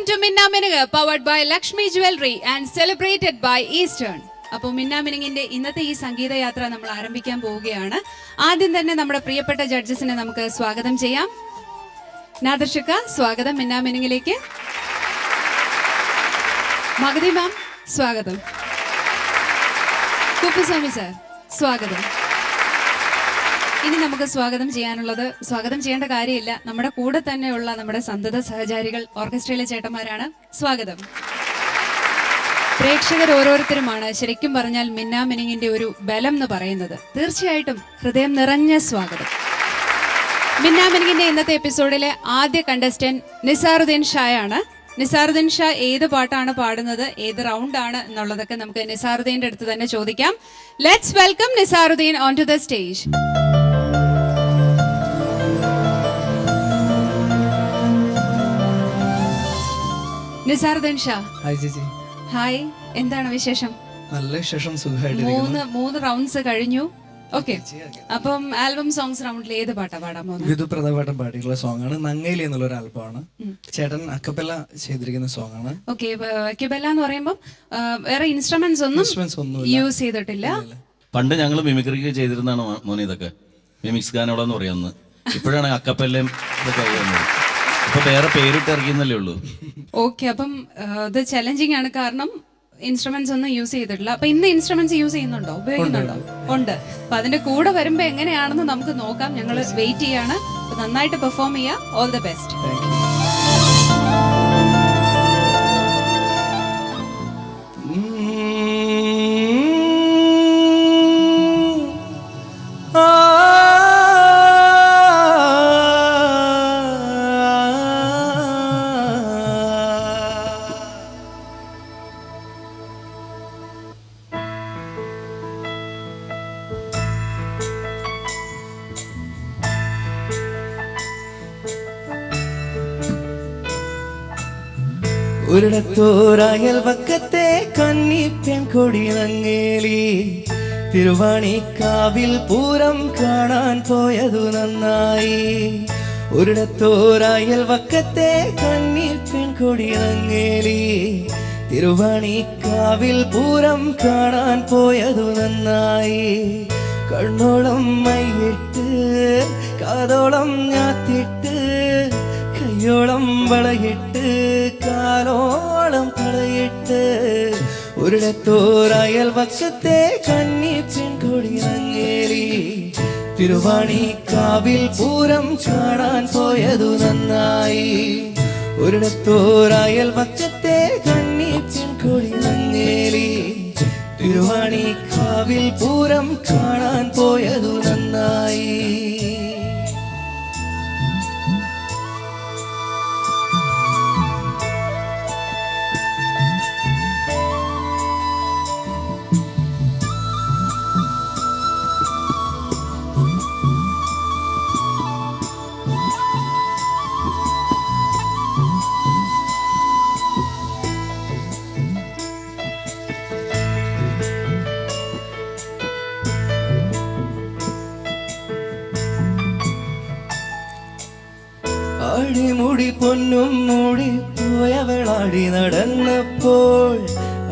Welcome to Minnaminungu powered by Lakshmi jewellery and celebrated by Eastern. അപ്പോൾ മിന്ന മിനുങ്ങിന്റെ ഇന്നത്തെ ഈ സംഗീത യാത്ര നമ്മൾ ആരംഭിക്കാൻ പോവുകയാണ്. ആദ്യം തന്നെ നമ്മുടെ പ്രിയപ്പെട്ട ജഡ്ജസിനെ നമുക്ക് സ്വാഗതം ചെയ്യാം. നാദർഷിക, സ്വാഗതം മിന്ന മിനുങ്ങിലേക്ക്. മഗതി മാം, സ്വാഗതം. കുപ്പുസ്വാമി സാർ, സ്വാഗതം. ഇനി നമുക്ക് സ്വാഗതം ചെയ്യേണ്ട കാര്യമില്ല, നമ്മുടെ കൂടെ തന്നെയുള്ള നമ്മുടെ സന്തത സഹചാരികൾ ഓർക്കസ്ട്രയിലെ ചേട്ടന്മാരാണ്. സ്വാഗതം. പ്രേക്ഷകർ ഓരോരുത്തരുമാണ് ശരിക്കും പറഞ്ഞാൽ മിന്ന മിനുങ്ങിന്റെ ഒരു ബലം എന്ന് പറയുന്നത്. തീർച്ചയായിട്ടും ഹൃദയം നിറഞ്ഞ സ്വാഗതം. മിന്ന മിനുങ്ങിന്റെ ഇന്നത്തെ എപ്പിസോഡിലെ ആദ്യ കണ്ടസ്റ്റന്റ് നിസാറുദ്ദീൻ ഷായാണ്. നിസാറുദ്ദീൻ ഷാ ഏത് പാട്ടാണ് പാടുന്നത്, ഏത് റൗണ്ടാണ് എന്നുള്ളതൊക്കെ നമുക്ക് നിസാറുദ്ദീന്റെ അടുത്ത് തന്നെ ചോദിക്കാം. Let's welcome Nizaruddin on to the stage. Nizaruddin Shah, hi ചേച്ചി. ഹായ്, എന്താണ് വിശേഷം? നല്ല വിശേഷം, സുഖമായിട്ട്. മൂന്ന് റൗണ്ട്സ് കഴിഞ്ഞു. ഓക്കെ, അപ്പം ആൽബം സോങ്സ് റൗണ്ടിൽ ഏത് പാട്ടാ പാടാൻ പോകുന്നത്? വിധുപ്രതാപേട്ടൻ പാടിയിട്ടുള്ള സോങ് ആണ് നങ്ങയിലി എന്നുള്ള ഒരു ആൽബമാണ്. ചേട്ടൻ അക്കപ്പല്ല ചെയ്തിരിക്കുന്ന സോങ് ആണ്. ഓക്കെ, അക്കപ്പല്ല എന്ന് പറയുമ്പോൾ വേറെ ഇൻസ്ട്രുമെന്റ്സ് ഒന്നും യൂസ് ചെയ്തിട്ടില്ല. പണ്ട് ഞങ്ങൾ മിമിക്രിക്ക് ചെയ്തിരുന്നതാണ് മോനെ ഇതൊക്കെ, മിമിക്സ് ഗാനോടെന്ന് പറയാന്ന്. ഇപ്പോഴാണ് അക്കപ്പല്ലയും ഇതൊക്കെ അറിയുന്നത്. ഇപ്പൊ വേറെ പേരിട്ട് ഇറക്കിയെന്നല്ലേ ഉള്ളൂ. ഓക്കെ, അപ്പം ഇത് ചലഞ്ചിങ് ആണ്, കാരണം ഇൻസ്ട്രുമെന്റ്സ് ഒന്നും യൂസ് ചെയ്തിട്ടില്ല. അപ്പൊ ഇന്ന് ഇൻസ്ട്രുമെന്റ്സ് യൂസ് ചെയ്യുന്നുണ്ടോ, ഉപയോഗിക്കുന്നുണ്ടോ? ഉണ്ട്. അപ്പൊ അതിന്റെ കൂടെ വരുമ്പോ എങ്ങനെയാണെന്ന് നമുക്ക് നോക്കാം. ഞങ്ങൾ വെയിറ്റ് ചെയ്യാണ്. നന്നായിട്ട് പെർഫോം ചെയ്യാം. All the best. ഒരിടത്തോരായൽ വക്കത്തെ കന്നിപ്പെൺ കൊടി നങ്ങേലി, തിരുവാണിക്കാവിൽ പൂരം കാണാൻ പോയതു നന്നായി. ഒരിടത്തോരായൽ വക്കത്തെ കന്നിപ്പെൺ കൊടി നങ്ങേലി, തിരുവാണിക്കാവിൽ പൂരം കാണാൻ പോയതു നന്നായി. കണ്ണോളം മൈയിട്ട് കാതോളം ഞാത്തിട്ട്, കയ്യോളം വളയിട്ട് കാലോളം കളയിട്ട്, ഒരിടത്തോരായൽ വക്കത്തെ കന്നിപ്പെൺ കൊടി നങ്ങേലി, തിരുവാണിക്കാവിൽ പൂരം കാണാൻ പോയതു നന്നായി. ഒരിടത്തോരായൽ വക്കത്തെ കന്നിപ്പെൺ കൊടി നങ്ങേലി, തിരുവാണിക്കാവിൽ പൂരം കാണാൻ പോയതു നന്നായി. അഴിമുടി പൊന്നും മൂടി പോയവളാടി നടന്നപ്പോൾ,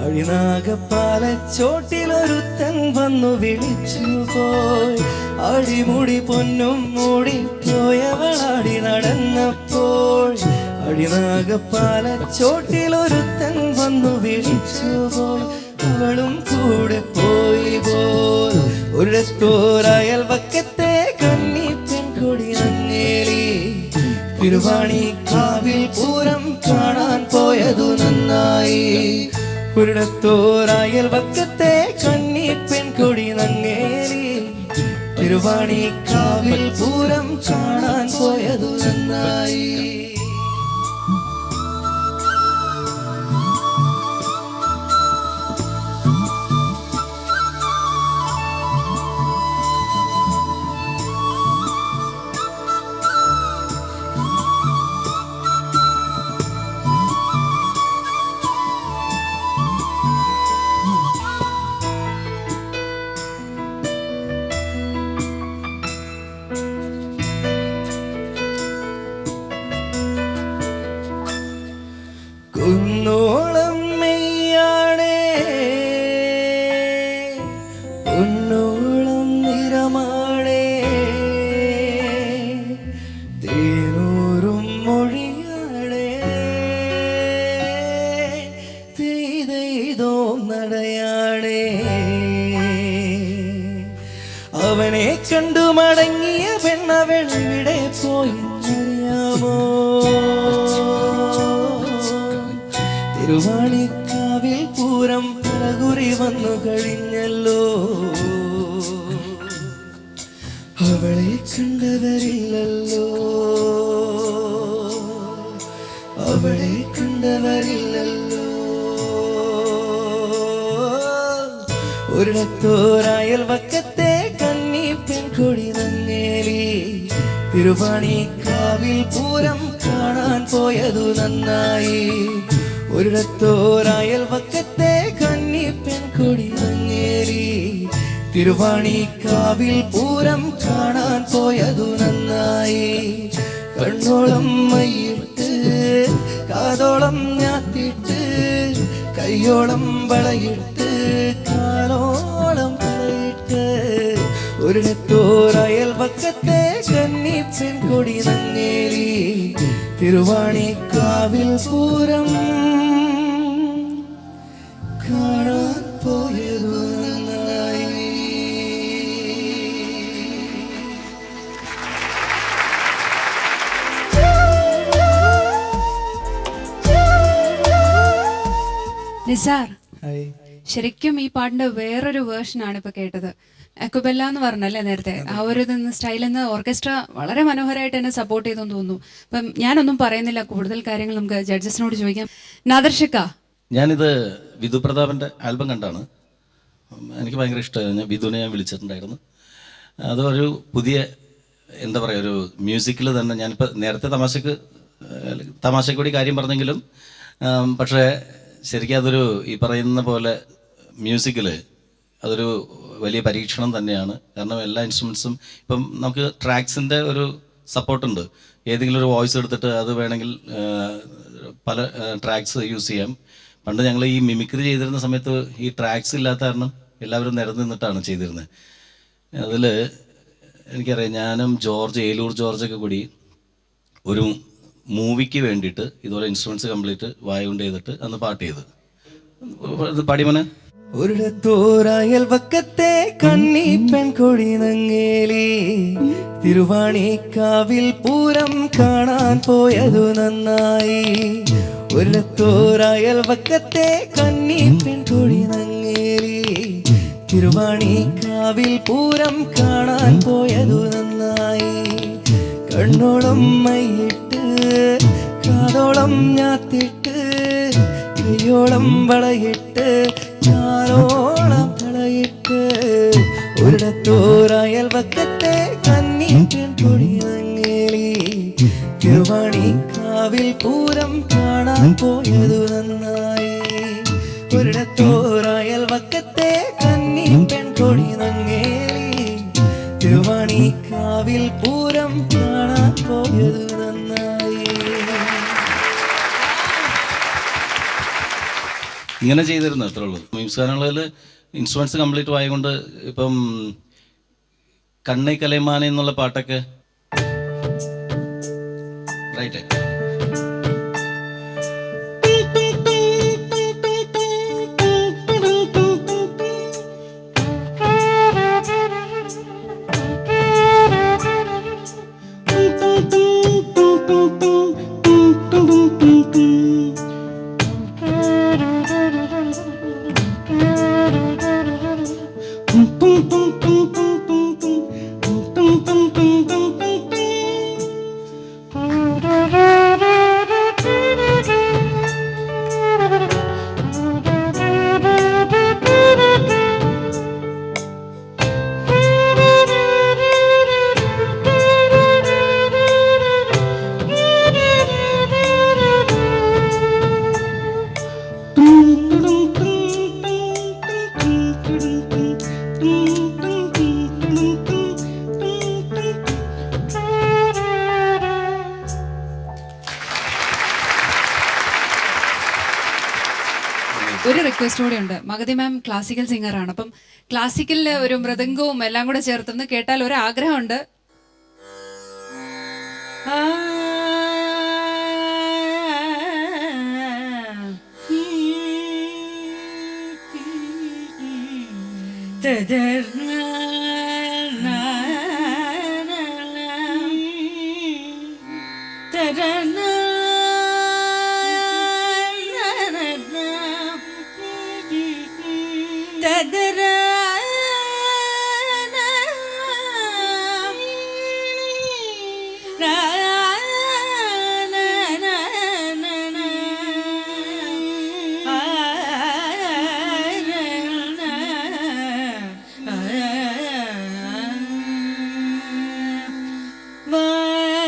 അഴിനാഗപ്പാലച്ചോട്ടിലൊരുത്തൻ വന്നു വിളിച്ചു പോയി. അഴിമുടി പൊന്നും മൂടി പോയവളാടി നടന്നപ്പോൾ, അഴിനാഗപ്പാലച്ചോട്ടിലൊരുത്തൻ വന്നു വിളിച്ചു പോയി. അവളും കൂടെ പോയി പോൽ. ഒരിടത്തോരായൽ വക്കത്തെ കന്നിപ്പെൺ കൊടി നങ്ങേലി, തിരുവാണിക്കാവിൽ പൂരം കാണാൻ പോയതു നന്നായി. ഒരിടത്തോരായൽ വക്കത്തെ കന്നിപ്പെൺ കൊടി നങ്ങേലി, തിരുവാണിക്കാവിൽ പൂരം കാണാൻ പോയതു നന്നായി. എവിടെ പോയി അറിയാമോ? തിരുവാണിക്കാവിൽ പൂരം പലകുറി വന്നു കഴിഞ്ഞല്ലോ. അവളെ കണ്ടവരില്ലല്ലോ, അവളെ കണ്ടവരില്ലല്ലോ. ഒരിടത്തോരായൽ വക്കത്തെ കന്നി പെൺകൊടി നന്നേലി തിരുവാണിക്കാവിൽ പൂരം കാണാൻ പോയതു നന്നായി. ഒരിടത്തോരായൽ വക്കത്തെ കന്നി പെൺകൊടി നന്നേലി തിരുവാണിക്കാവിൽ പൂരം കാണാൻ പോയതു നന്നായി. കണ്ണോളം മയ്യിട്ട് കാതോളം ഞാത്തിട്ട് കയ്യോളം വളയിട്ട് കാലോളം വളയിട്ട് ഒരിടത്തോരയൽ വക്കത്തെ കന്നി പെൺകൊടി നന്നേലി തിരുവാണിക്കാവിൽ പൂരം കാണാൻ പോയതു നന്നായി. നിസാർ, ഹായ്. ശരിക്കും ഈ പാട്ടിന്റെ വേറൊരു വേർഷനാണ് ഇപ്പൊ കേട്ടത്. അക്കുബെല്ല എന്ന് പറഞ്ഞല്ലേ നേരത്തെ, ആ ഒരു സ്റ്റൈലിൽ നിന്ന് ഓർക്കസ്ട്ര വളരെ മനോഹരമായിട്ട് എന്നെ സപ്പോർട്ട് ചെയ്തെന്ന് തോന്നുന്നു. അപ്പം ഞാനൊന്നും പറയുന്നില്ല, കൂടുതൽ കാര്യങ്ങൾ നമുക്ക് ജഡ്ജസിനോട് ചോദിക്കാം. നാദർഷിക്ക, ഞാനിത് വിധു പ്രതാപൻ്റെ ആൽബം കണ്ടാണ്. എനിക്ക് ഭയങ്കര ഇഷ്ടമായിരുന്നു. വിധുവിനെ ഞാൻ വിളിച്ചിട്ടുണ്ടായിരുന്നു. അതൊരു പുതിയ എന്താ പറയുക, ഒരു മ്യൂസിക്കിൽ തന്നെ ഞാനിപ്പോൾ നേരത്തെ തമാശക്കൂടി കാര്യം പറഞ്ഞെങ്കിലും പക്ഷേ ശരിക്കും അതൊരു ഈ പറയുന്ന പോലെ മ്യൂസിക്കിൽ അതൊരു വലിയ പരീക്ഷണം തന്നെയാണ്. കാരണം എല്ലാ ഇൻസ്ട്രുമെൻസും ഇപ്പം നമുക്ക് ട്രാക്സിൻ്റെ ഒരു സപ്പോർട്ടുണ്ട്. ഏതെങ്കിലും ഒരു വോയിസ് എടുത്തിട്ട് അത് വേണമെങ്കിൽ പല ട്രാക്സ് യൂസ് ചെയ്യാം. പണ്ട് ഞങ്ങൾ ഈ മിമിക്രി ചെയ്തിരുന്ന സമയത്ത് ഈ ട്രാക്സ് ഇല്ലാത്ത കാരണം എല്ലാവരും നിരന്ന് നിന്നിട്ടാണ് ചെയ്തിരുന്നത്. അതിൽ എനിക്കറിയാം, ഞാനും ഏലൂർ ജോർജൊക്കെ കൂടി ഒരു മൂവിക്ക് വേണ്ടിയിട്ട് ഇതുപോലെ ഇൻസ്ട്രുമെൻറ്റ്സ് കംപ്ലീറ്റ് വായ കൊണ്ട് ചെയ്തിട്ട് അന്ന് പാട്ട് ചെയ്ത് പാടിമോനെ. ഒരിടത്തോരായൽ വക്കത്തെ കന്നി പെൺകൊടി നങ്ങേലി തിരുവാണിക്കാവിൽ പൂരം കാണാൻ പോയതു നന്നായി. ഒരിടത്തോരായൽ വക്കത്തെ കന്നി പെൺകൊടി നങ്ങേലി തിരുവാണിക്കാവിൽ പൂരം കാണാൻ പോയതു നന്നായി. കണ്ണോളം മയ്യിട്ട് കാതോളം ഞാത്തിട്ട് കയ്യോളം വളയിട്ട് ഞാനോളം വളയിട്ട് ഒരിടത്തോരായൽ വക്കത്തെ കന്നി പെൺകൊടി നങ്ങേലി തിരുവാണിക്കാവിൽ പൂരം കാണാൻ പോയതു നന്നായി. ഒരിടത്തോരായൽ വക്കത്തെ കന്നി പെൺകൊടി നങ്ങേലി തിരുവാണിക്കാവിൽ പൂരം കാണാൻ പോയതു നന്നായി. ഇങ്ങനെ ചെയ്തിരുന്നു, അത്രേ ഉള്ളൂ. മ്യൂസിക് ഗാനങ്ങളിൽ ഇൻസ്ട്രുമെൻറ്റ്സ് കംപ്ലീറ്റ് ആയതുകൊണ്ട് ഇപ്പം കണ്ണൈ കലൈമാന എന്നുള്ള പാട്ടൊക്കെ റൈറ്റ്. ഒരു റിക്വസ്റ്റ് കൂടെ ഉണ്ട്. മഗതി മാം ക്ലാസിക്കൽ സിംഗറാണ്. അപ്പം ക്ലാസിക്കലിലെ ഒരു മൃദംഗവും എല്ലാം കൂടെ ചേർത്തൊന്ന് കേട്ടാൽ ഒരു ആഗ്രഹമുണ്ട്.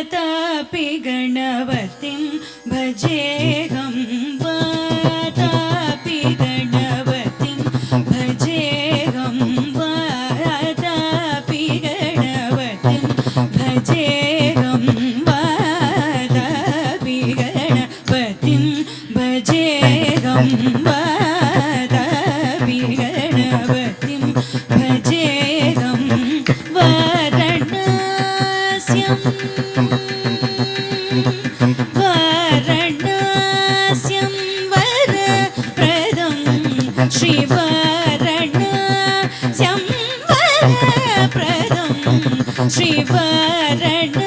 वातापि गणपतिं भजेऽहं वातापि गणपतिं भजेऽहं वातापि गणपतिं भजेऽहं वातापि गणपतिं भजेऽहं वातापि गणपतिं भजेऽहं वाराणस्यं वाराणस्यं वरप्रदं श्रीवाराणस्यं वरप्रदं श्रीवाराणस्यं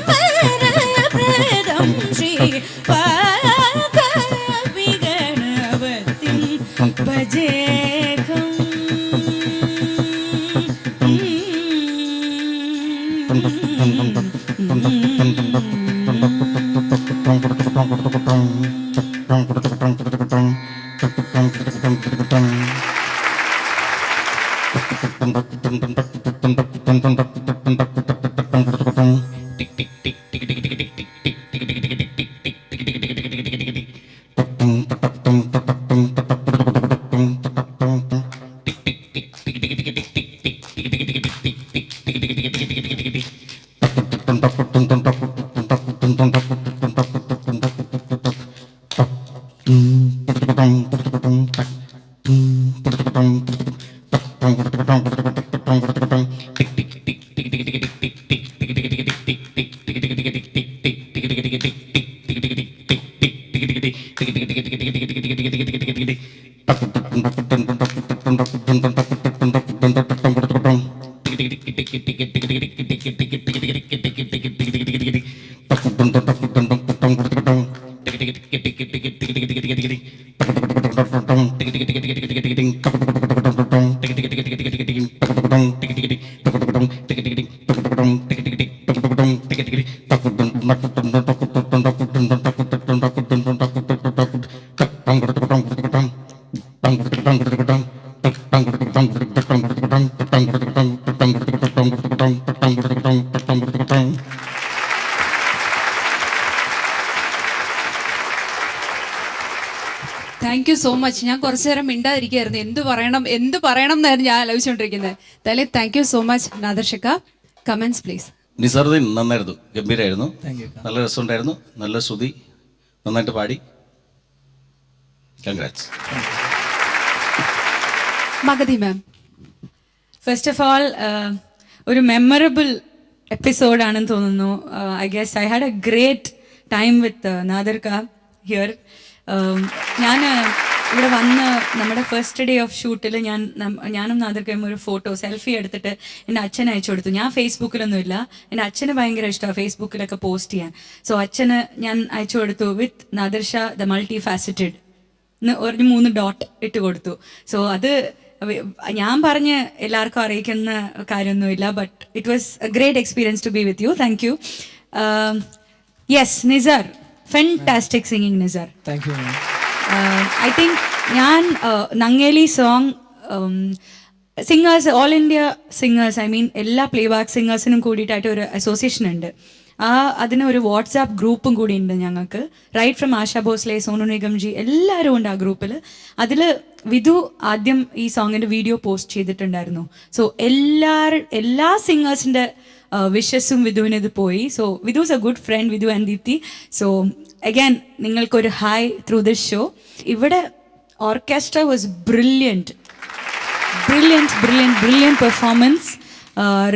वरप्रदं श्रीवातापि गणपतिं भजेऽहम् താങ്ക് യു സോ മച്ച്. ഞാൻ കുറച്ചു നേരം മിണ്ടാതിരിക്കുകയായിരുന്നു, എന്ത് പറയണം എന്നായിരുന്നു ഞാൻ ആലോചിച്ചുകൊണ്ടിരിക്കുന്നത്. എന്തായാലും thank you so much. Nadarshika, comments please. Nizaruddin നന്നായിരുന്നു, ഗംഭീരായിരുന്നു, താങ്ക് യു. നല്ല രസമുണ്ടായിരുന്നു, നല്ല ശ്രുതി, നന്നായിട്ട് പാടി. Congrats. Magadhi ma'am. First of all ഒരു മെമ്മറബിൾ എപ്പിസോഡാണെന്ന് തോന്നുന്നു. I guess I had a great time with Nadarka here. ഞാൻ ഇവിടെ വന്ന് നമ്മുടെ ഫസ്റ്റ് ഡേ ഓഫ് ഷൂട്ടിൽ ഞാനും നാദർക്കയും ഒരു ഫോട്ടോ സെൽഫി എടുത്തിട്ട് എൻ്റെ അച്ഛന് അയച്ചു കൊടുത്തു. ഞാൻ ഫേസ്ബുക്കിലൊന്നുമില്ല, എൻ്റെ അച്ഛന് ഭയങ്കര ഇഷ്ടമാണ് ഫേസ്ബുക്കിലൊക്കെ പോസ്റ്റ് ചെയ്യാൻ. സോ അച്ഛന് ഞാൻ അയച്ചു കൊടുത്തു വിത്ത് നാദർഷ ദ മൾട്ടി ഫാസറ്റഡ് എന്ന് ഒരു 3 ഡോട്ട് ഇട്ട് കൊടുത്തു. സോ അത് ഞാൻ പറഞ്ഞ് എല്ലാവർക്കും അറിയിക്കുന്ന കാര്യമൊന്നുമില്ല, but it was a great experience to be with you. Thank you. Yes, Nizar, fantastic singing Nizar. Thank you. I think ഞാൻ Nangeli song singers, all India singers, I mean എല്ലാ പ്ലേ ബാക്ക് സിംഗേഴ്സിനും കൂടിയിട്ടായിട്ട് ഒരു അസോസിയേഷൻ ഉണ്ട്. അതിന് ഒരു വാട്സാപ്പ് ഗ്രൂപ്പും കൂടി ഉണ്ട് ഞങ്ങൾക്ക്. റൈറ്റ് ഫ്രം ആശാ ഭോസ്ലെ, സോനു നിഗം ജി, എല്ലാവരും ഉണ്ട് ആ ഗ്രൂപ്പിൽ. അതിൽ വിധു ആദ്യം ഈ സോങ്ങിൻ്റെ വീഡിയോ പോസ്റ്റ് ചെയ്തിട്ടുണ്ടായിരുന്നു. സോ എല്ലാ സിംഗേഴ്സിൻ്റെ വിഷസും വിധുവിന് ഇത് പോയി. So Vidhu is a good friend, Vidhu and Deepthi. So again നിങ്ങൾക്കൊരു ഹായ് ത്രൂ ദിസ് ഷോ. ഇവിടെ orchestra was brilliant performance.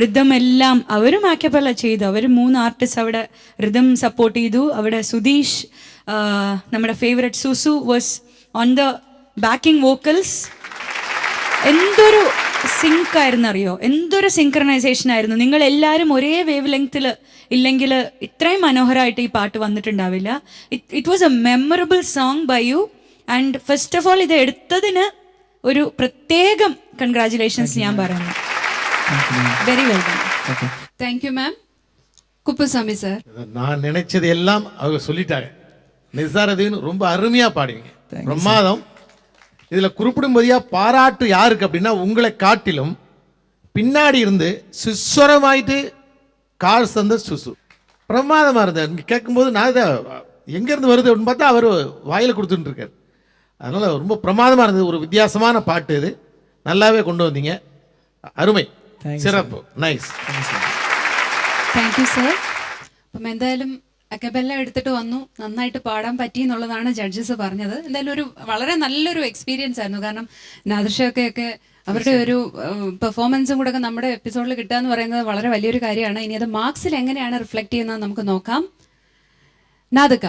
Rhythm എല്ലാം അവരും ആക്കപ്പല്ല ചെയ്തു. അവർ 3 ആർട്ടിസ്റ്റ് അവിടെ റിതം സപ്പോർട്ട് ചെയ്തു. അവിടെ സുധീഷ്, നമ്മുടെ favourite Susu was on the backing vocals. എന്തൊരു സിങ്ക് ആയിരുന്നു അറിയോ, എന്തൊരു സിങ്ക്രണൈസേഷൻ ആയിരുന്നു. നിങ്ങൾ എല്ലാവരും ഒരേ വേവ് ലെങ്ത്തിൽ ഇല്ലെങ്കിൽ ഇത്രയും മനോഹരമായിട്ട് ഈ പാട്ട് വന്നിട്ടുണ്ടാവില്ല. It was a memorable song by you. And first of all ഇത് എടുത്തതിന് ഒരു പ്രത്യേകം കൺഗ്രാറ്റുലേഷൻസ് ഞാൻ പറയുന്നു. Very well done. Thank you ma'am. Kuppusamy sir. நான் நினைச்சது எல்லாம் அவங்க சொல்லிட்டாங்க. நிசாரதீன் ரொம்ப அருமையா பாடுவீங்க, பிரமாதம். இதுல குறிப்பிடும்படியா பாராட்டு யாருக்கு அப்படின்னா உங்களை காட்டிலும் பின்னாடி இருந்து சுஸ்வரமாயிட்டு கால் தந்த சுசு பிரமாதமா இருந்தார். இங்க கேட்கும்போது நான் இதை எங்க இருந்து வருது அப்படின்னு பார்த்தா அவர் வாயில கொடுத்துட்டு இருக்காரு. அதனால ரொம்ப பிரமாதமா இருந்தது. ஒரு வித்தியாசமான பாட்டு இது, நல்லாவே கொண்டு வந்தீங்க, அருமை, சிறப்பு, നൈസ്. Thank you sir. അപ്പം എന്തായാലും അക്കബെല്ല എടുത്തിട്ട് വന്നു, നന്നായിട്ട് പാടാൻ പറ്റി എന്നുള്ളതാണ് ജഡ്ജസ് പറഞ്ഞത്. എന്തായാലും ഒരു വളരെ നല്ലൊരു എക്സ്പീരിയൻസ് ആയിരുന്നു. കാരണം നാദർഷയൊക്കെ അവരുടെ ഒരു പെർഫോമൻസും കൂടെ ഒക്കെ നമ്മുടെ എപ്പിസോഡിൽ കിട്ടുക എന്ന് പറയുന്നത് വളരെ വലിയൊരു കാര്യമാണ്. ഇനി അത് മാർക്സിൽ എങ്ങനെയാണ് റിഫ്ലക്ട് ചെയ്യുന്നത് നമുക്ക് നോക്കാം. Nadaka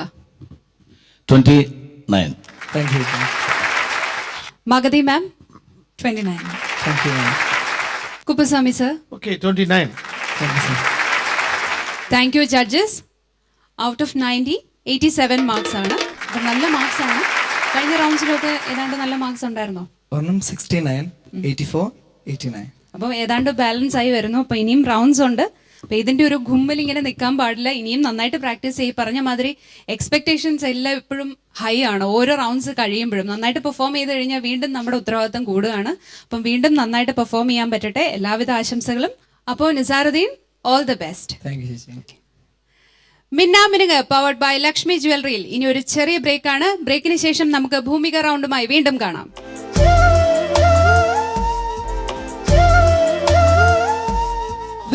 29. Thank you. Magathi ma'am 29. Thank you ma'am. Kuppaswamy sir. Okay 29. Thank you sir. Thank you judges. Out of 90 87 marks ആണ്. അപ്പം നല്ല മാർക്സ് ആണ്. കഴിഞ്ഞ റൗണ്ട്സിലൊക്കെ ഏതാണ്ട് നല്ല മാർക്സ് ഉണ്ടായിരുന്നോ? ഒരെണ്ണം 69, 84, 89. അപ്പോൾ ഏതാണ്ട് ബാലൻസ് ആയി വരുന്നു. അപ്പോൾ ഇനിയും റൗണ്ട്സ് ഉണ്ട്. അപ്പോൾ ഇതിൻ്റെ ഒരു ഗുമ്മിൽ ഇങ്ങനെ നിൽക്കാൻ പാടില്ല. ഇനിയും നന്നായിട്ട് പ്രാക്ടീസ് ചെയ്യും. പറഞ്ഞ മാതിരി എക്സ്പെക്ടേഷൻസ് എല്ലാം എപ്പോഴും ഹൈ ആണ്. ഓരോ റൗണ്ട്സ് കഴിയുമ്പോഴും നന്നായിട്ട് പെർഫോം ചെയ്ത് കഴിഞ്ഞാൽ വീണ്ടും നമ്മുടെ ഉത്തരവാദിത്തം കൂടുകയാണ്. അപ്പം വീണ്ടും നന്നായിട്ട് പെർഫോം ചെയ്യാൻ പറ്റട്ടെ. എല്ലാവിധ ആശംസകളും. അപ്പോൾ Nizaruddin, all the best. Thank you ചേച്ചി. മിന്നാമിനുങ്ങ് പവർഡ് ബൈ ലക്ഷ്മി ജ്വല്ലറിയിൽ ഇനി ഒരു ചെറിയ ബ്രേക്കാണ്. ബ്രേക്കിന് ശേഷം നമുക്ക് ഭൂമിക റൗണ്ടുമായി വീണ്ടും കാണാം.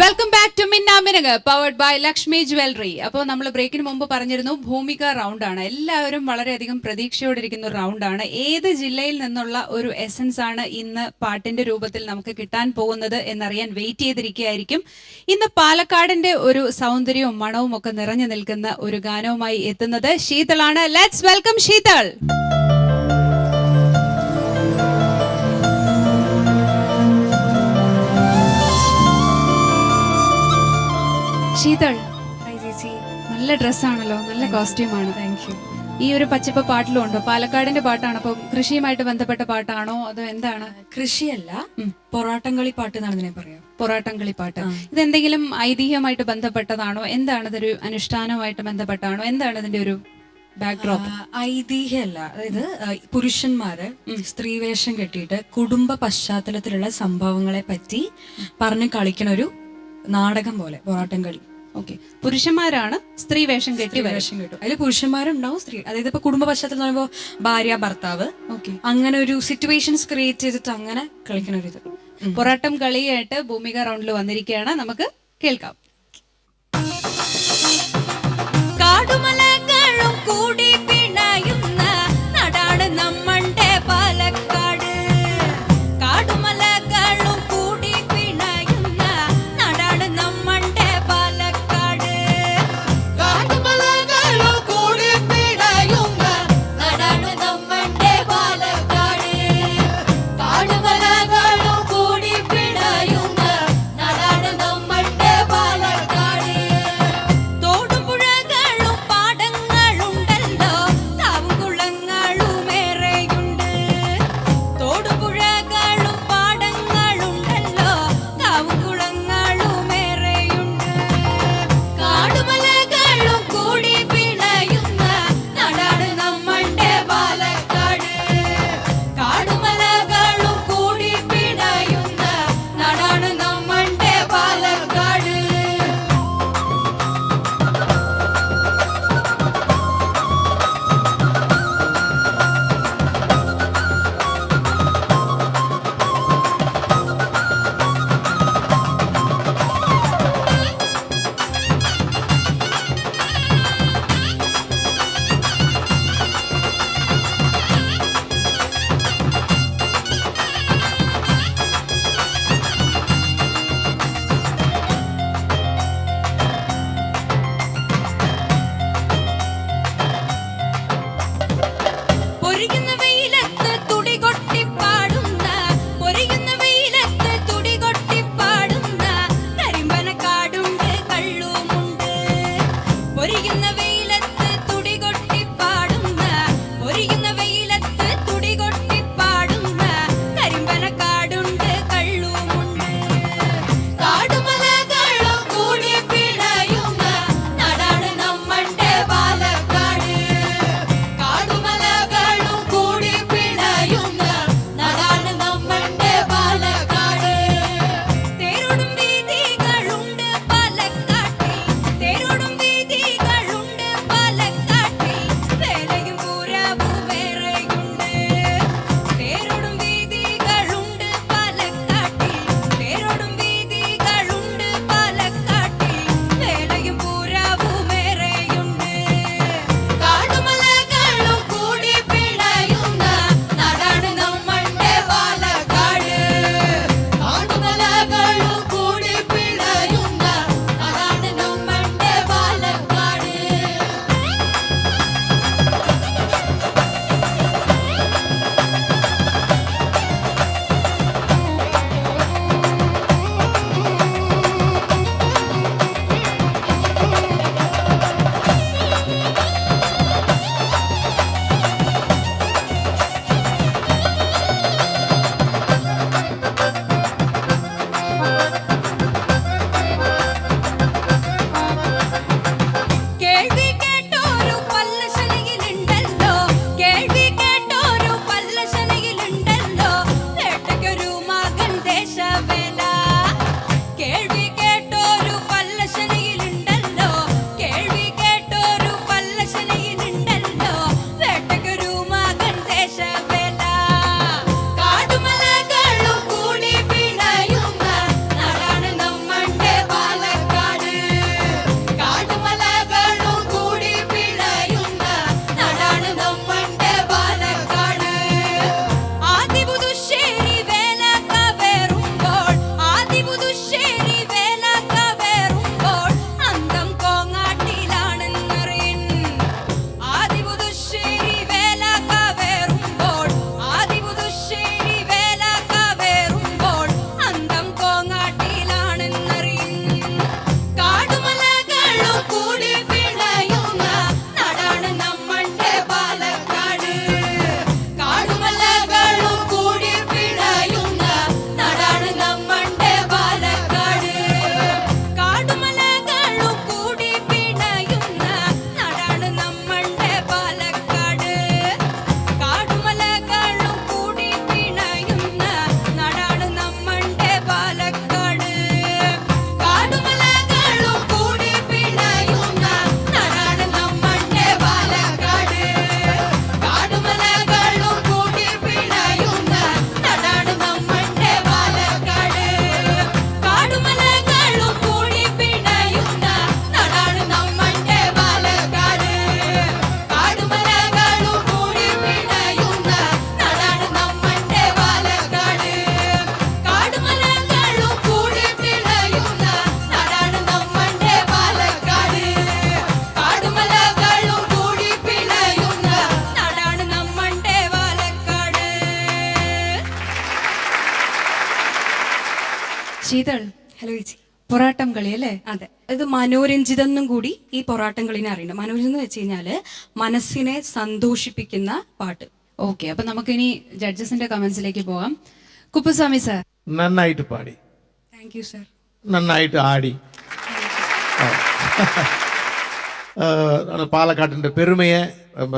Welcome back to Minnaminungu powered by Lakshmi jewellery. അപ്പോൾ നമ്മൾ ബ്രേക്കിന് മുമ്പ് പറഞ്ഞിരുന്നു ഭൂമിക റൗണ്ടാണ്. എല്ലാവരും വളരെയധികം പ്രതീക്ഷയോടിരിക്കുന്ന ഒരു റൗണ്ടാണ്. ഏത് ജില്ലയിൽ നിന്നുള്ള ഒരു എസൻസ് ആണ് ഇന്ന് പാട്ടിന്റെ രൂപത്തിൽ നമുക്ക് കിട്ടാൻ പോകുന്നത് എന്നറിയാൻ വെയിറ്റ് ചെയ്തിരിക്കുകയായിരിക്കും. ഇന്ന് പാലക്കാടിന്റെ ഒരു സൗന്ദര്യവും മണവും ഒക്കെ നിറഞ്ഞു നിൽക്കുന്ന ഒരു ഗാനവുമായി എത്തുന്നത് ശീതളാണ്. Let's welcome Sheetal. ശീതൾ, നല്ല ഡ്രസ്സാണല്ലോ, നല്ല കോസ്റ്റ്യൂമാണ്. Thank you. ഈ ഒരു പച്ചപ്പ് പാട്ടിലും ഉണ്ടോ? പാലക്കാടിന്റെ പാട്ടാണ്. അപ്പം കൃഷിയുമായിട്ട് ബന്ധപ്പെട്ട പാട്ടാണോ അതോ എന്താണ്? കൃഷിയല്ല, പൊറാട്ടംകളി പാട്ട് എന്നാണ് ഇതിനെ പറയാം. പൊറാട്ടംകളി പാട്ട്. ഇതെന്തെങ്കിലും ഐതിഹ്യമായിട്ട് ബന്ധപ്പെട്ടതാണോ? എന്താണ് ഇതൊരു അനുഷ്ഠാനവുമായിട്ട് ബന്ധപ്പെട്ടാണോ? എന്താണ് ഇതിന്റെ ഒരു ബാക്ക്ഡ്രോപ്പ്? ഐതിഹ്യമല്ല, അതായത് പുരുഷന്മാര് സ്ത്രീവേഷം കെട്ടിയിട്ട് കുടുംബ പശ്ചാത്തലത്തിലുള്ള സംഭവങ്ങളെ പറ്റി പറഞ്ഞ് കളിക്കണ ഒരു നാടകം പോലെ പൊറാട്ടം കളി. ഓക്കെ, പുരുഷന്മാരാണ് സ്ത്രീ വേഷം കെട്ടി വേഷം കെട്ടും. അതിൽ പുരുഷന്മാരുണ്ടാവും, സ്ത്രീ. അതായത് ഇപ്പൊ കുടുംബ പശ്ചാത്തലം എന്ന് പറയുമ്പോൾ ഭാര്യ ഭർത്താവ്, ഓക്കെ, അങ്ങനെ ഒരു സിറ്റുവേഷൻസ് ക്രിയേറ്റ് ചെയ്തിട്ട് അങ്ങനെ കളിക്കണ ഒരു ഇത്. പൊറാട്ടം കളിയായിട്ട് ഭൂമിക റൗണ്ടിൽ വന്നിരിക്കുകയാണ്. നമുക്ക് കേൾക്കാം. കാടുമലകളും കൂടി പിണയുന്ന നാടാണ് നമ്മളുടെ പാലക്കാട്. കാടുമലകളും കൂടി പിണയുന്ന നാടാണ് നമ്മളുടെ പാലക്കാട്. കാടുമലകളും കൂടി പിണയുന്ന നാടാണ് നമ്മളുടെ പാലക്കാട്. കാടുമലകളും കൂടി പിണയുന്ന നാടാണ് നമ്മളുടെ പാലക്കാട്. ശീതൾ, ഹലോ ചേച്ചി. പൊറാട്ടം കളി അല്ലേ? അതെ, ഇത് മനോരഞ്ജിതം എന്നും കൂടി ഈ പൊറാട്ടം കളിനെ അറിയുന്നത്. മനോരഞ്ജിതം എന്ന് വെച്ച് കഴിഞ്ഞാല് മനസ്സിനെ സന്തോഷിപ്പിക്കുന്ന പാട്ട്. ഓക്കെ, അപ്പൊ നമുക്കിനി ജഡ്ജസിന്റെ കമന്റ്സിലേക്ക് പോവാം. കുപ്പുസ്വാമി സാർ. നന്നായിട്ട് പാടി, താങ്ക് യു സർ. നന്നായിട്ട് ആടി. பாலக்காட்டின் பெருமையை ரொம்ப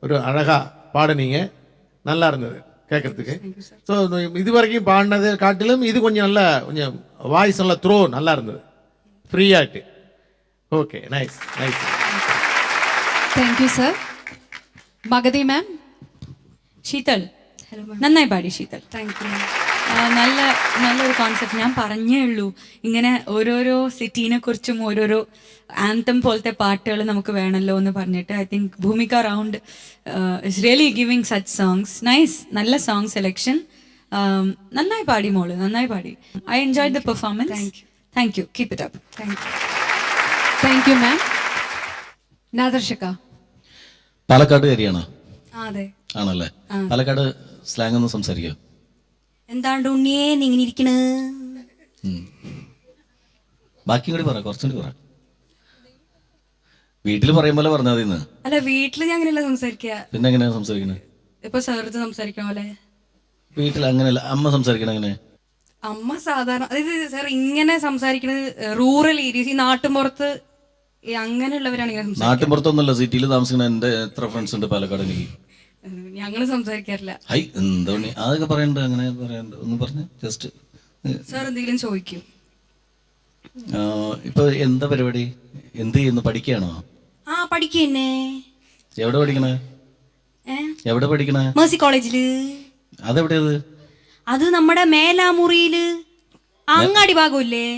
ஒரு அழகாக பாடுனீங்க, நல்லா இருந்தது கேட்கறதுக்கு. ஸோ இது வரைக்கும் பாடினதை காட்டிலும் இது கொஞ்சம் நல்லா, கொஞ்சம் வாய்ஸ் நல்லா த்ரோ நல்லா இருந்தது, ஃப்ரீயாகிட்டு. Okay, nice nice. Thank you sir. Magathi ma'am. Sheetal, നന്നായി പാടി ശീതൾ. Thank you. നല്ലൊരു കോൺസെപ്റ്റ്. ഞാൻ പറഞ്ഞേ ഉള്ളൂ, ഇങ്ങനെ ഓരോരോ സിറ്റീനെ കുറിച്ചും ഓരോരോ ആന്തം പോലത്തെ പാട്ടുകൾ നമുക്ക് വേണമല്ലോ എന്ന് പറഞ്ഞിട്ട്. I think Bhoomika round is really giving such songs. Nice, നല്ല സോങ് സെലക്ഷൻ. നന്നായി പാടി മോള്, നന്നായി പാടി. I enjoy the performance. Thank you, keep it up. Thank you. Thank you ma'am. Nadarshaka. പാലക്കാട്ടുകാരിയാണോ? അതെ. ആണല്ലേ? പാലക്കാട് സ്ലാങ് ഒന്ന് സംസാരിക്കോ? എന്താണ്ട് ഉണ്ണിയേ നീങ്ങനെ ഇരിക്കണ്? ബാക്കി കൂടി പറ, കുറച്ചും കൂടി പറ. വീട്ടിൽ പറയും പോലെ പറഞ്ഞാൽ മതി. അല്ല, വീട്ടില് ഞാൻ അങ്ങനെയല്ല സംസാരിക്കുക. പിന്നെ എങ്ങനെയാ സംസാരിക്കണേ? ഇപ്പൊ സാറത്ത് സംസാരിക്കണ പോലെ. വീട്ടിൽ അങ്ങനെയല്ല, അമ്മ സംസാരിക്കണ എങ്ങനെ? അമ്മ സാധാരണ, അതായത് സാർ ഇങ്ങനെ സംസാരിക്കുന്നത് റൂറൽ ഏരിയസ്, ഈ നാട്ടുമ്പുറത്ത് അങ്ങനെയുള്ളവരാണ് ഇങ്ങനെ സംസാരിക്കുന്നത്. നാട്ടിൻപുറത്തൊന്നുമല്ല, സിറ്റിയിൽ താമസിക്കുന്ന എൻ്റെ എത്ര ഫ്രണ്ട്സ് ഉണ്ട് പാലക്കാട്. എനിക്ക് ഞങ്ങള് സംസാരിക്കാറില്ല. ഹൈ എന്താ അതൊക്കെ പറയണ്ട, അങ്ങനെ പറയണ്ട, ഒന്ന് പറഞ്ഞ ജസ്റ്റ്. സാർ എന്തെങ്കിലും ചോദിക്കും. ഇപ്പൊ എന്താ പരിപാടി? എന്ത് ചെയ്യുന്നു? പഠിക്കുകയാണോ? ആ, പഠിക്കന്നെ. എവിടെ പഠിക്കണേ? എവിടെ പഠിക്കണേ? മേഴ്സി കോളേജില്. അതെവിടെയത്? അത് നമ്മുടെ മേലാമുറിയില്, അങ്ങാടി ഭാഗമില്ലേ?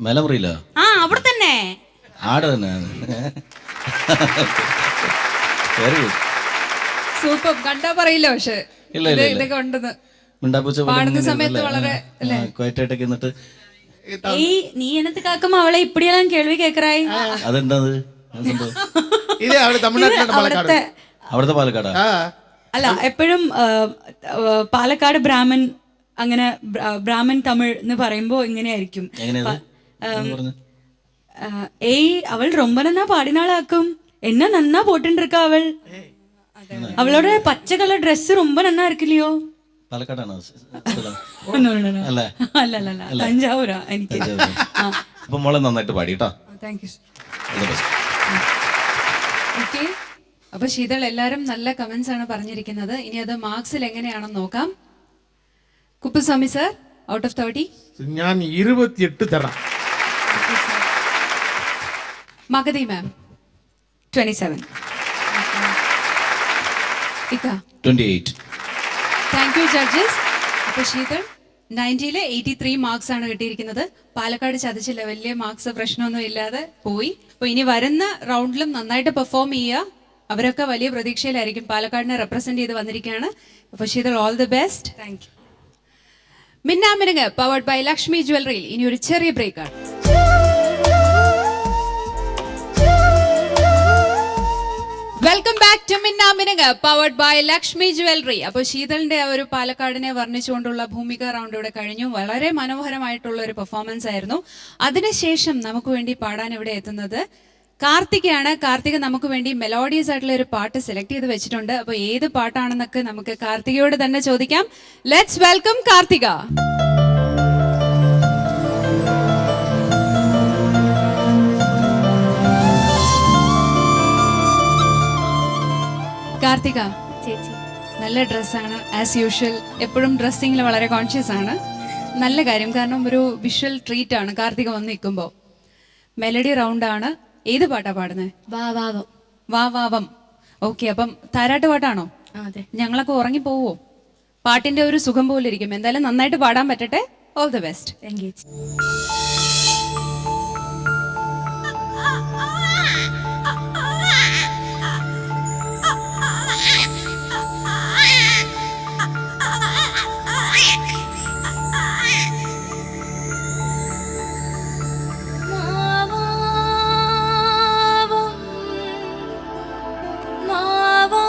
മേലമുറിയില്ല? ആ, അവിടെ തന്നെ. ആടെ തന്നെ. Very good. സൂപ്പർ. കണ്ടാ പറയില്ല, പക്ഷെ ഇല്ല ഇല്ല ഇതൊക്കെ ഉണ്ടെന്ന് മിണ്ടാപ്പൂച്ച പാടുന്ന സമയത്ത് വളരെ ക്വയറ്റായിട്ടൊക്കെ എന്നിട്ട്. ഏയ്, നീ എനത്ത് കാക്കുമ്പോ അവളെ ഇപ്പടിയെല്ലാം കേൾവി കേക്കറായി. അതെന്താ ഇത് അവിടെ തമിഴ്നാട്ടിലാണ്, പാലക്കാട്. അവിടുത്തെ പാലക്കാടാ? അല്ല, എപ്പോഴും പാലക്കാട് ബ്രാഹ്മൺ, അങ്ങനെ ബ്രാഹ്മൺ തമിഴ് എന്ന് പറയുമ്പോ ഇങ്ങനെയായിരിക്കും. ഏയ്, അവൾ ரொம்ப നന്നാ പാടിനാളാക്കും, എന്നെ നന്നാ പോട്ടുണ്ടിരിക്ക അവൾ. അവളോட പച്ച കളർ ഡ്രസ് ரொம்ப നന്നാ ഇരിക്കില്ലയോ? പാലക്കാടാണോ? അല്ല അല്ല അല്ല, തഞ്ചാവൂരാ എനിക്ക്. അപ്പൊ മോളെ നന്നായിട്ട് പാടി കേട്ടോ. Thank you. ഓക്കെ. അപ്പൊ ശീതൾ, എല്ലാരും നല്ല കമന്റ്സ് ആണ് പറഞ്ഞിരിക്കുന്നത്. ഇനി അത് മാർക്സിൽ എങ്ങനെയാണെന്ന് നോക്കാം. കുപ്പുസ്വാമി സർ, ഔട്ട് ഓഫ് 30 ഞാൻ 28 തരാം. മഗതി മാം 27. ഇക്ക 28. Thank you judges. അപ്പൊ ശീതൾ 90-ല് 83 മാർക്സ് ആണ് കിട്ടിയിരിക്കുന്നത്. പാലക്കാട് ചതിച്ചില്ല, വലിയ മാർക്സ് പ്രശ്നമൊന്നും ഇല്ലാതെ പോയി. അപ്പൊ ഇനി വരുന്ന റൗണ്ടിലും നന്നായിട്ട് പെർഫോം ചെയ്യുക. അവരൊക്കെ വലിയ പ്രതീക്ഷയിലായിരിക്കും. പാലക്കാടിനെ റെപ്രസെന്റ് ചെയ്ത് വന്നിരിക്കുകയാണ്. അപ്പൊ Sheetal, all the best. Thank you. Minnaminungu powered by Lakshmi ജ്വല്ലറിയിൽ ഇനി ഒരു ചെറിയ ബ്രേക്കാണ്. Welcome back to Minnaminungu powered by Lakshmi jewellery. അപ്പോൾ ശീതളിന്റെ ആ ഒരു പാലക്കാടിനെ വർണ്ണിച്ചുകൊണ്ടുള്ള ഭൂമിക റൗണ്ട് ഇവിടെ കഴിഞ്ഞു. വളരെ മനോഹരമായിട്ടുള്ള ഒരു പെർഫോമൻസ് ആയിരുന്നു. അതിനുശേഷം നമുക്ക് വേണ്ടി പാടാൻ ഇവിടെ എത്തുന്നത് കാർത്തികയാണ്. കാർത്തിക നമുക്ക് വേണ്ടി മെലോഡിയസ് ആയിട്ടുള്ള ഒരു പാട്ട് സെലക്ട് ചെയ്ത് വെച്ചിട്ടുണ്ട്. അപ്പോൾ ഏത് പാട്ടാണെന്നൊക്കെ നമുക്ക് കാർത്തികയോട് തന്നെ ചോദിക്കാം. Let's welcome Karthika. കാർത്തിക ചേച്ചി, നല്ല ഡ്രസ്സാണ് ആസ് യൂഷ്വൽ. എപ്പോഴും ഡ്രസ്സിങ്ങിൽ വളരെ കോൺഷ്യസ് ആണ്. നല്ല കാര്യം, കാരണം ഒരു വിഷ്വൽ ട്രീറ്റ് ആണ് കാർത്തിക വന്ന് നിൽക്കുമ്പോൾ. മെലഡി റൗണ്ട് ആണ്. ഏത് പാട്ടാ പാടുന്നത്? വാവാവം. വാവാവം. ഓക്കെ, അപ്പം താരാട്ട് പാട്ടാണോ? അതെ. ഞങ്ങളൊക്കെ ഉറങ്ങി പോവോ? പാട്ടിന്റെ ഒരു സുഖം പോലെ ഇരിക്കും. എന്തായാലും നന്നായിട്ട് പാടാൻ പറ്റട്ടെ. All the best. Thank you. മാവാ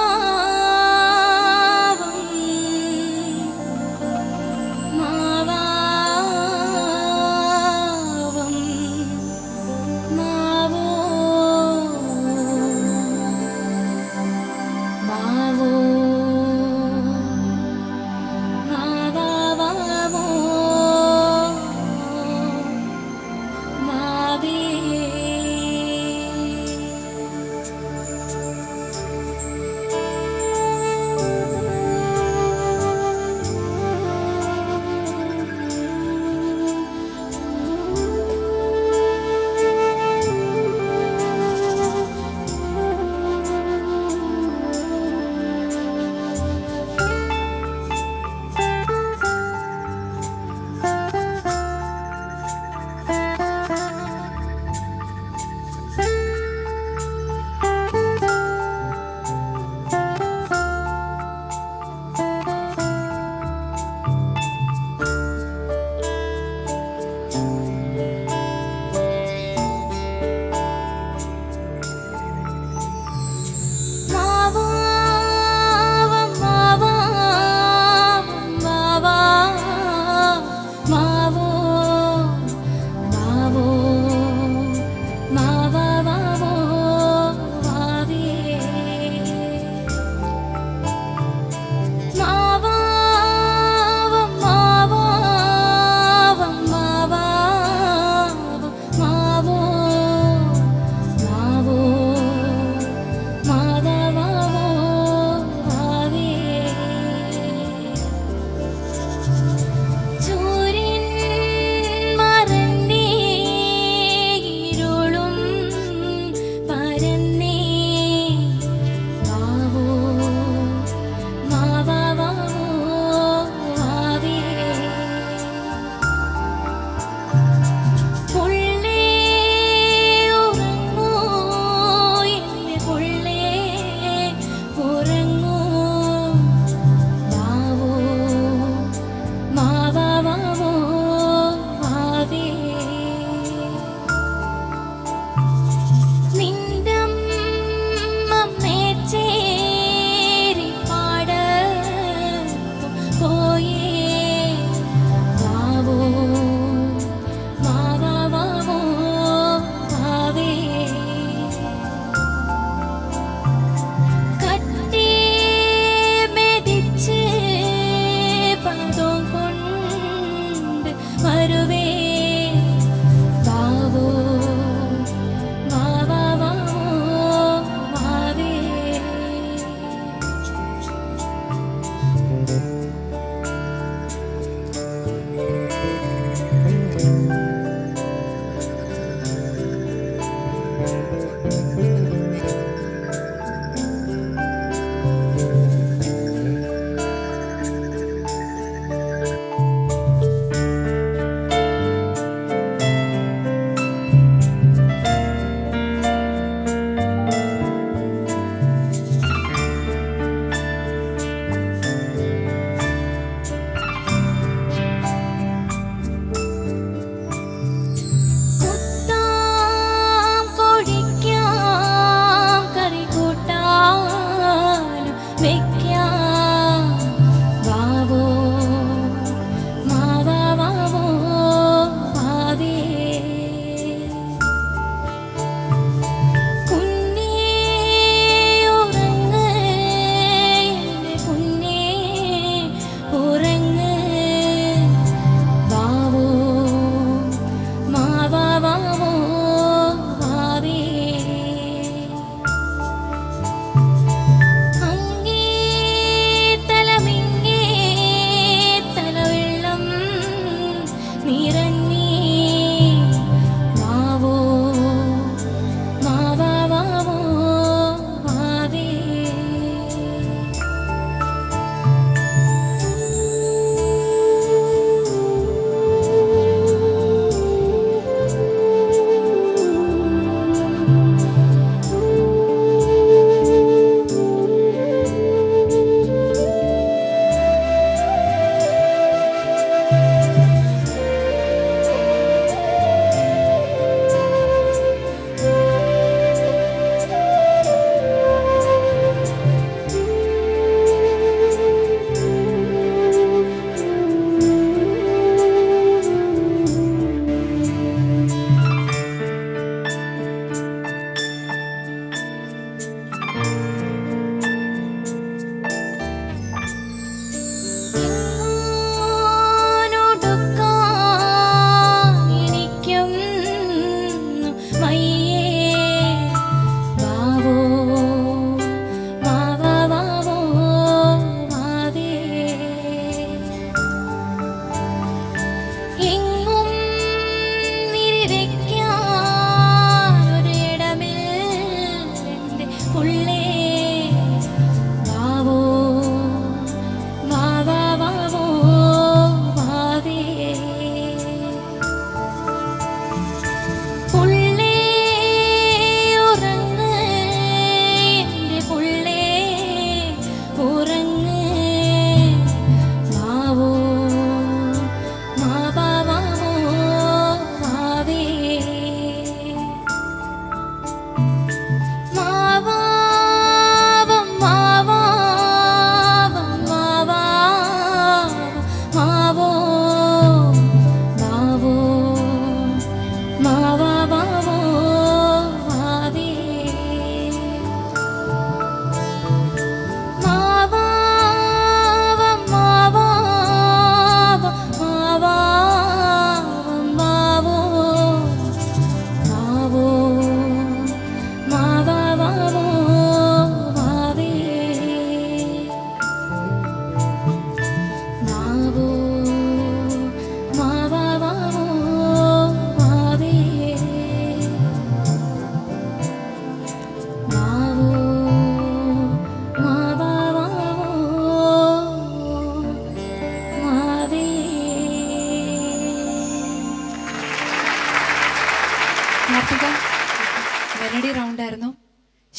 മെലഡി റൗണ്ട് ആയിരുന്നു.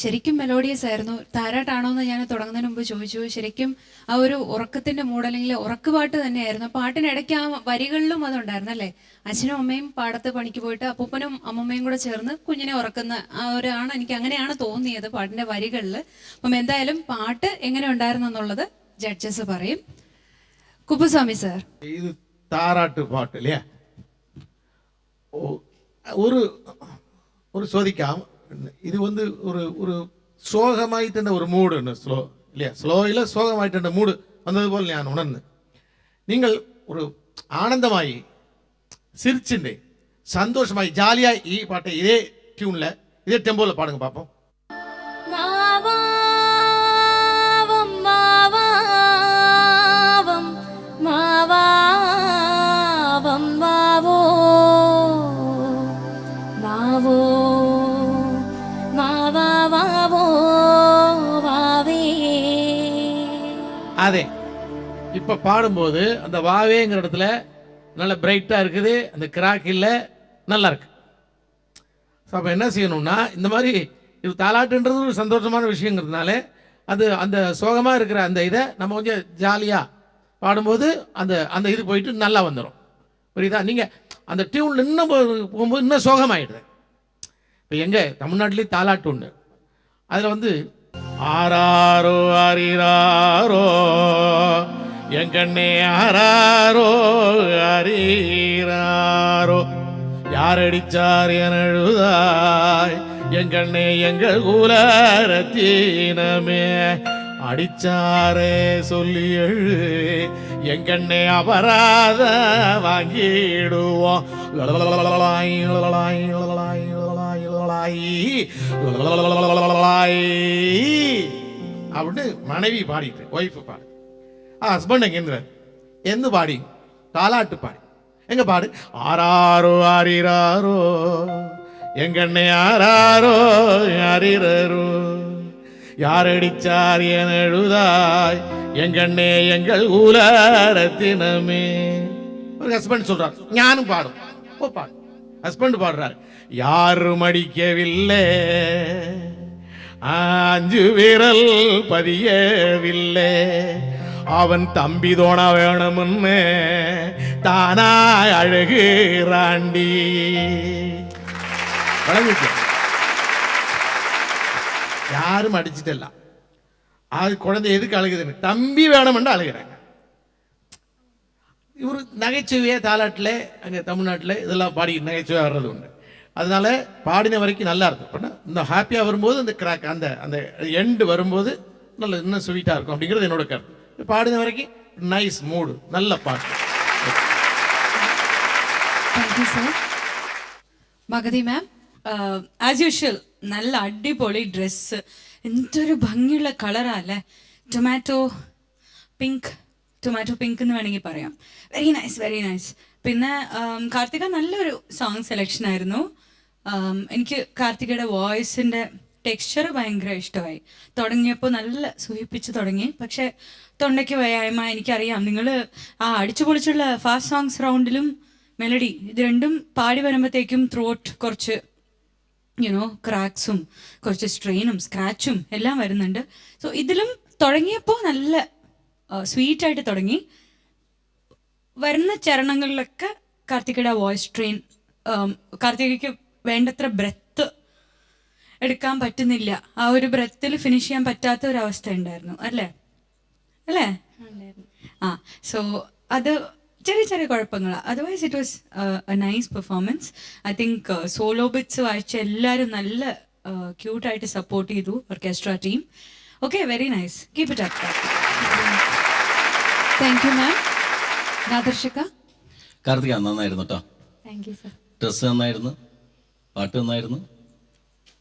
ശരിക്കും മെലോഡിയസ് ആയിരുന്നു. താരാട്ടാണോ എന്ന് ഞാൻ തുടങ്ങുന്നതിന് മുമ്പ് ചോദിച്ചു. ശരിക്കും ആ ഒരു ഉറക്കത്തിന്റെ മൂഡ് അല്ലെങ്കിൽ ഉറക്കുപാട്ട് തന്നെയായിരുന്നു. പാട്ടിനിടയ്ക്ക് ആ വരികളിലും അതുണ്ടായിരുന്നു അല്ലേ? അച്ഛനും അമ്മയും പാടത്ത് പണിക്ക് പോയിട്ട് അപ്പൂപ്പനും അമ്മമ്മയും കൂടെ ചേർന്ന് കുഞ്ഞിനെ ഉറക്കുന്ന ആ ഒരാണ്, എനിക്ക് അങ്ങനെയാണ് തോന്നിയത് പാട്ടിന്റെ വരികളിൽ. അപ്പം എന്തായാലും പാട്ട് എങ്ങനെ ഉണ്ടായിരുന്നു എന്നുള്ളത് ജഡ്ജസ് പറയും. കുപ്പുസ്വാമി സാർ, இது தாராட்டு பாட்டு இல்லையா? ஒரு ஒரு சோதிக்காம இது வந்து ஒரு ஒரு சோகமாயிட்ட ஒரு மூடு ஸ்லோ இல்லையா? ஸ்லோயில் சோகமாயிட்ட மூடு വന്നത് പോലെ ഞാൻ ഉണർന്ന് നിങ്ങൾ ഒരു ആനന്ദമായി சிரிச்சுண்டு சந்தோஷமாய் ஜாலியாக ഈ പാട്ട് ഇതേ ട്യൂണിൽ ഇതേ ടെമ്പോയിൽ പാടുங்க പാப்போம். മാവാവം മാവാവം മാവാവം മാവോ മാവോ മാവാവോ മാവേ. அதே இப்போ பாடும்போது அந்த வாவேங்கிற இடத்துல நல்ல பிரைட்டாக இருக்குது, அந்த கிராக் இல்லை, நல்லா இருக்கு. ஸோ அப்போ என்ன செய்யணும்னா இந்த மாதிரி இது தாலாட்டுன்றது ஒரு சந்தோஷமான விஷயங்கிறதுனால அது அந்த சோகமாக இருக்கிற அந்த இதை நம்ம கொஞ்சம் ஜாலியாக பாடும்போது அந்த அந்த இது போயிட்டு நல்லா வந்துடும். புரியுதா? நீங்கள் அந்த டியூனில் இன்னும் போகும்போது இன்னும் சோகமாயிடுது. இப்போ எங்கள் தமிழ்நாட்டிலேயே தாலாட்டு ஒன்று, அதில் வந்து ஆராரோ ஆரிராரோ எங்கண்ணே ஆராரோ அரீராரோ யாரடிச்சார் என எழுதாய் எங்கண்ணே எங்கள் குலரத்தீனமே அடிச்சாரே சொல்லி எழு எங்கண்ணே அபராத வாங்கிடுவோம். அப்படின்னு மனைவி பாடிட்டு ஒய்ஃபு பாடு, ஹஸ்பண்ட் எங்கேருந்து எந்த பாடி தாலாட்டு பாடி எங்க பாடு ஆராரோ ஆரிராரோ எங்கண்ணே ஆராரோ ஆரிரோ யாரடிச்சார் என எழுதாய் எங்கண்ணே எங்கள் ஊலரத்தினமே. ஒரு ஹஸ்பண்ட் சொல்றார், ஞானும் பாடும். ஓ பாடு, ஹஸ்பண்ட் பாடுறாரு. யாரும் அடிக்கவில்லை, அஞ்சு விரல் பதியவில்லை, அவன் தம்பி தோண வேணும்னு தானாய் அழகுறாண்டி. யாரும் அடிச்சிட்டல, அது குழந்தை எதுக்கு அழுகுதுன்னு தம்பி வேணும்னு அழுகிறாங்க. இவர் நகைச்சுவையே தாலாட்டில் அங்கே தமிழ்நாட்டில் இதெல்லாம் பாடி நகைச்சுவையாக வர்றது உண்டு. அதனால பாடின வரைக்கும் நல்லா இருக்கும். இந்த ஹாப்பியாக வரும்போது அந்த கிராக் அந்த அந்த எண்டு வரும்போது நல்ல இன்னும் ஸ்வீட்டாக இருக்கும் அப்படிங்கிறது என்னோட கருத்து. பாடின வரைக்கும் நைஸ் மூடு, நல்ல பாட்டு. Thank you sir. Magathi ma'am, as usual നല്ല അടിപൊളി ഡ്രസ്സ്, എന്തൊരു ഭംഗിയുള്ള കളറാല്ലേ. ടൊമാറ്റോ പിങ്ക് എന്ന് വേണമെങ്കിൽ പറയാം. Very nice, very nice. പിന്നെ കാർത്തിക നല്ലൊരു സോങ് സെലക്ഷൻ ആയിരുന്നു. എനിക്ക് കാർത്തികയുടെ വോയിസിൻ്റെ ടെക്സ്ചർ ഭയങ്കര ഇഷ്ടമായി. തുടങ്ങിയപ്പോൾ നല്ല സൂഹിപ്പിച്ച് തുടങ്ങി, പക്ഷേ തൊണ്ടയ്ക്ക് വ്യായാമം. എനിക്കറിയാം നിങ്ങൾ ആ അടിച്ചു പൊളിച്ചുള്ള ഫാസ്റ്റ് സോങ്സ് റൗണ്ടിലും മെലഡി ഇത് രണ്ടും പാടി വരുമ്പോഴത്തേക്കും ത്രോട്ട് കുറച്ച് ക്രാക്സും കുറച്ച് സ്ട്രെയിനും സ്ക്രാച്ചും എല്ലാം വരുന്നുണ്ട്. സോ ഇതിലും തുടങ്ങിയപ്പോൾ നല്ല സ്വീറ്റായിട്ട് തുടങ്ങി. വരുന്ന ചരണങ്ങളിലൊക്കെ കാർത്തികയുടെ വോയിസ് ട്രെയിൻ, കാർത്തികയ്ക്ക് വേണ്ടത്ര ബ്രെത്ത് എടുക്കാൻ പറ്റുന്നില്ല. ആ ഒരു ബ്രെത്തിൽ ഫിനിഷ് ചെയ്യാൻ പറ്റാത്ത ഒരു അവസ്ഥ ഉണ്ടായിരുന്നു അല്ലേ? ആ, സോ അത് ചെറിയ ചെറിയ കുഴപ്പങ്ങളാണ്. Otherwise it was a nice performance. I think solo bits വായിച്ച എല്ലാവരും നല്ല ക്യൂട്ടായിട്ട് സപ്പോർട്ട് ചെയ്തു, orchestra team. Okay, very nice, keep it up. Thank you ma'am. Nadarshika. Karthika നന്നായിരുന്നു കേട്ടോ. Thank you sir. ഡ്രസ്സ് നന്നായിരുന്നു, പാട്ട് നന്നായിരുന്നു,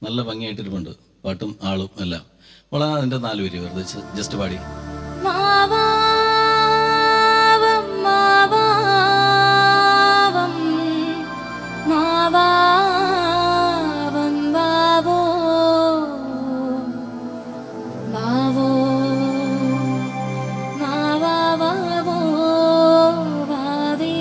നല്ല ഭംഗിയായിട്ടിരിപ്പുണ്ട് പാട്ടും ആളും എല്ലാം. വളരെ അതിൻ്റെ 4 വരി വെറുതെ ജസ്റ്റ് പാടി. മാവാവം മാവാവം മാവാവം മാവോ മാവോ മാവാവോ മാവേ.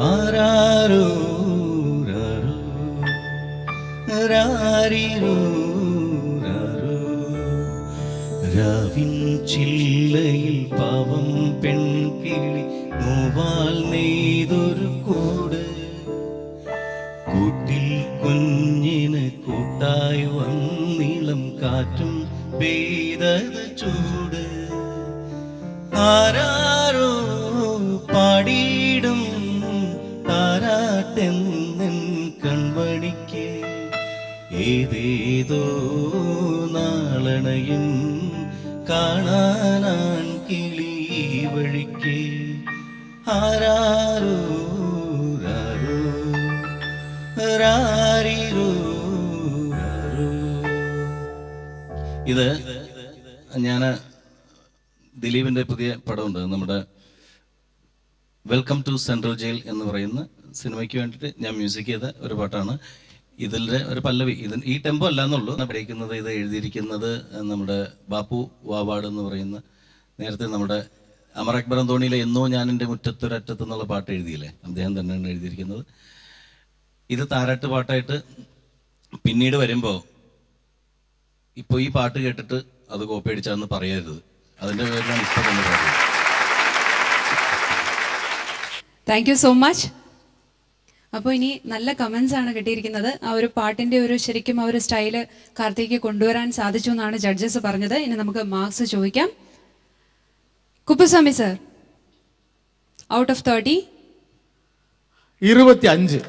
ആരാരോ രാരിരോ രാവിൻ ചില്ലയിൽ പാവം പെൺകിളി നോവാൽ നെയ്തൊരു കൂട് കൂട്ടിൽ കുഞ്ഞിന് കൂട്ടായി വന്നിളം കാറ്റും പെയ്തത് ചൂട് ആരാരോ പാടിയിടും താരാട്ടെന്നൻ കൺവഴിക്ക് ഏതേതോ നാളണയും കാണാനാൻ കിളി വഴിക്ക് ആരാരോ രാരോ രാരിരോ രാരോ. ഇത് ഞാൻ ദിലീപിൻ്റെ പുതിയ പടമുണ്ട്, നമ്മുടെ വെൽക്കം ടു സെൻട്രൽ ജയിൽ എന്ന് പറയുന്ന സിനിമയ്ക്ക് വേണ്ടിയിട്ട് ഞാൻ മ്യൂസിക് ചെയ്ത ഒരു പാട്ടാണ്. ഇതിൻ്റെ ഒരു പല്ലവി ഈ ടെമ്പോ അല്ല എന്നുള്ളൂ പഠിക്കുന്നത്. ഇത് എഴുതിയിരിക്കുന്നത് നമ്മുടെ ബാപ്പു വാവാട് എന്ന് പറയുന്ന, നേരത്തെ നമ്മുടെ അമർ അക്ബർ അന്തോണിയിലെ എന്നോ ഞാൻ എൻ്റെ മുറ്റത്തൊരറ്റത്ത് എന്നുള്ള പാട്ട് എഴുതിയില്ലേ, അദ്ദേഹം തന്നെയാണ് എഴുതിയിരിക്കുന്നത്. ഇത് താരാട്ട് പാട്ടായിട്ട് പിന്നീട് വരുമ്പോൾ ഇപ്പോൾ ഈ പാട്ട് കേട്ടിട്ട് അത് കോപ്പി അടിച്ചാന്ന് പറയരുത്, അതിൻ്റെ പേരിലാണ് ഇപ്പോൾ തന്നെ പറയുന്നത്. Thank you so much. അപ്പോൾ ഇനി നല്ല കമൻസ് ആണ് കിട്ടിയിരിക്കുന്നത്. ആ ഒരു പാട്ടിന്റെ ഒരു ശരിക്കും ആ ഒരു സ്റ്റൈല് കാർത്തിക്ക് കൊണ്ടുവരാൻ സാധിച്ചു എന്നാണ് ജഡ്ജസ് പറഞ്ഞത്. ഇനി നമുക്ക് മാർക്സ് ചോദിക്കാം. Kuppuswamy sir, out of 30 25.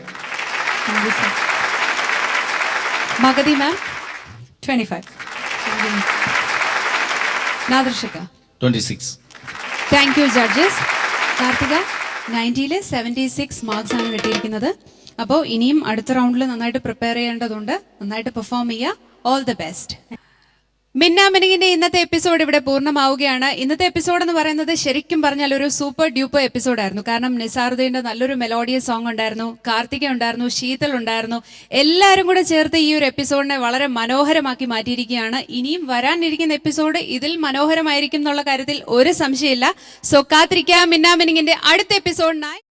Magathi ma'am 25. Nadarshika 26. Thank you judges. Karthika 90-ൽ 76 മാർക്സ് ആണ് കിട്ടിയിരിക്കുന്നത്. അപ്പോൾ ഇനിയും അടുത്ത റൗണ്ടിൽ നന്നായിട്ട് പ്രിപ്പയർ ചെയ്യേണ്ടതുണ്ട്, നന്നായിട്ട് പെർഫോം ചെയ്യുക. All the best. മിന്നാമിനിങ്ങിന്റെ ഇന്നത്തെ എപ്പിസോഡ് ഇവിടെ പൂർണ്ണമാവുകയാണ്. ഇന്നത്തെ എപ്പിസോഡ് എന്ന് പറയുന്നത് ശരിക്കും പറഞ്ഞാൽ ഒരു സൂപ്പർ ഡ്യൂപ്പർ എപ്പിസോഡായിരുന്നു. കാരണം നിസാറുദ്ദീന്റെ നല്ലൊരു മെലോഡിയസ് സോങ് ഉണ്ടായിരുന്നു, കാർത്തിക ഉണ്ടായിരുന്നു, ശീതൾ ഉണ്ടായിരുന്നു. എല്ലാവരും കൂടെ ചേർത്ത് ഈ ഒരു എപ്പിസോഡിനെ വളരെ മനോഹരമാക്കി മാറ്റിയിരിക്കുകയാണ്. ഇനിയും വരാനിരിക്കുന്ന എപ്പിസോഡ് ഇതിൽ മനോഹരമായിരിക്കും എന്നുള്ള കാര്യത്തിൽ ഒരു സംശയമില്ല. സോ കാത്തിരിക്കുക മിന്നാമിനിങ്ങിന്റെ അടുത്ത എപ്പിസോഡിനായി.